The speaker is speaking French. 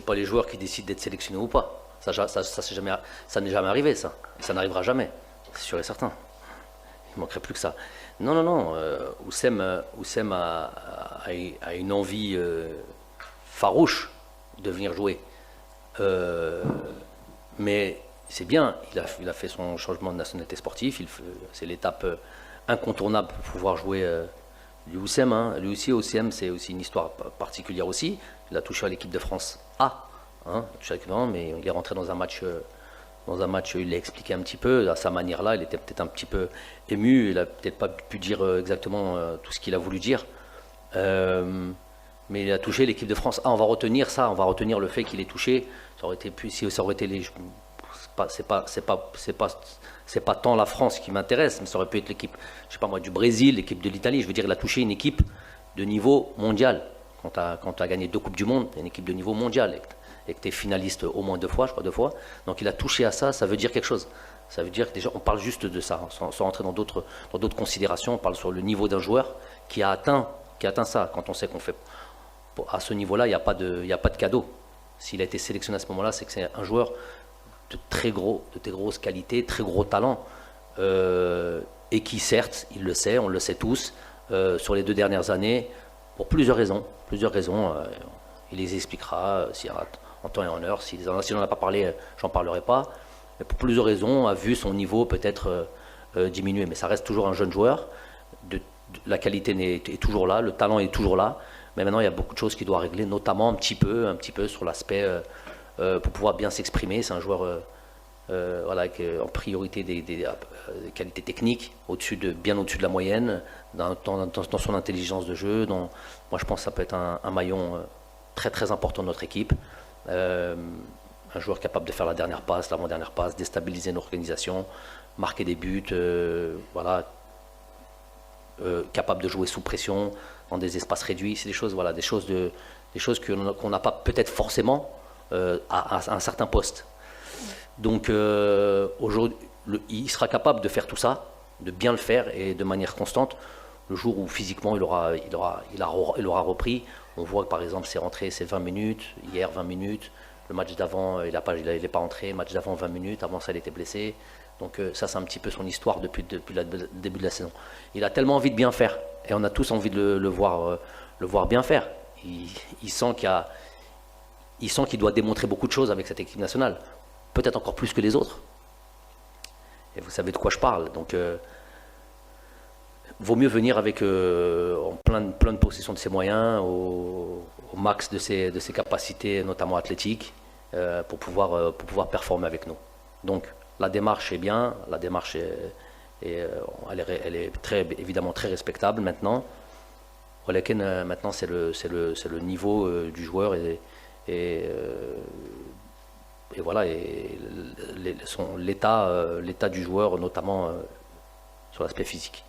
pas les joueurs qui décident d'être sélectionnés ou pas. Ça n'est jamais arrivé, ça. Et ça n'arrivera jamais, c'est sûr et certain. Il manquerait plus que ça. Non, non, non. Oussem a une envie farouche de venir jouer. Mais c'est bien, il a fait son changement de nationalité sportive. C'est l'étape incontournable pour pouvoir jouer du Oussem. Hein. Lui aussi, Oussem, c'est aussi une histoire particulière aussi. Il a touché à l'équipe de France A. Hein, mais il est rentré dans un match. Il l'a expliqué un petit peu, à sa manière-là, il était peut-être un petit peu ému, il n'a peut-être pas pu dire exactement tout ce qu'il a voulu dire. Mais il a touché l'équipe de France. Ah, on va retenir ça, on va retenir le fait qu'il ait touché. Ça aurait été plus, si ça aurait été les, c'est pas tant la France qui m'intéresse, mais ça aurait pu être l'équipe, je sais pas moi, du Brésil, l'équipe de l'Italie. Je veux dire, il a touché une équipe de niveau mondial. Quand tu as gagné 2 Coupes du Monde, une équipe de niveau mondial. Et que tu es finaliste au moins 2 fois, je crois 2 fois. Donc il a touché à ça, ça veut dire quelque chose. Ça veut dire que déjà, on parle juste de ça, sans rentrer dans d'autres considérations. On parle sur le niveau d'un joueur qui a atteint ça. Quand on sait qu'on fait à ce niveau-là, il n'y a pas de cadeau. S'il a été sélectionné à ce moment-là, c'est que c'est un joueur de très grosses qualités, très gros talent, et qui certes, il le sait, on le sait tous, sur les 2 dernières années, pour plusieurs raisons, il les expliquera en temps et en heure. Si on n'en a pas parlé, j'en parlerai pas. Mais pour plusieurs raisons, a vu son niveau peut-être diminuer. Mais ça reste toujours un jeune joueur. La qualité est toujours là, le talent est toujours là. Mais maintenant, il y a beaucoup de choses qu'il doit régler, notamment un petit peu sur l'aspect pour pouvoir bien s'exprimer. C'est un joueur voilà, en priorité des qualités techniques, bien au-dessus de la moyenne, dans son intelligence de jeu. Moi, je pense que ça peut être un maillon très très important de notre équipe. Un joueur capable de faire la dernière passe, l'avant-dernière passe, déstabiliser une organisation, marquer des buts, voilà, capable de jouer sous pression, dans des espaces réduits. C'est des choses qu'on n'a pas peut-être forcément à un certain poste. Donc aujourd'hui, il sera capable de faire tout ça, de bien le faire et de manière constante. Le jour où physiquement il aura repris, on voit que par exemple c'est rentré, c'est 20 minutes, hier 20 minutes, le match d'avant il n'est pas rentré, le match d'avant 20 minutes, avant ça il était blessé. Donc ça c'est un petit peu son histoire depuis le début de la saison. Il a tellement envie de bien faire et on a tous envie de le voir bien faire. Il sent qu'il doit démontrer beaucoup de choses avec cette équipe nationale, peut-être encore plus que les autres. Et vous savez de quoi je parle. Donc vaut mieux venir avec en pleine possession de ses moyens, au max de ses capacités, notamment athlétiques, pour pouvoir performer avec nous. Donc la démarche est bien, elle est évidemment très respectable maintenant. Maintenant c'est le niveau du joueur et voilà, l'état du joueur, notamment sur l'aspect physique.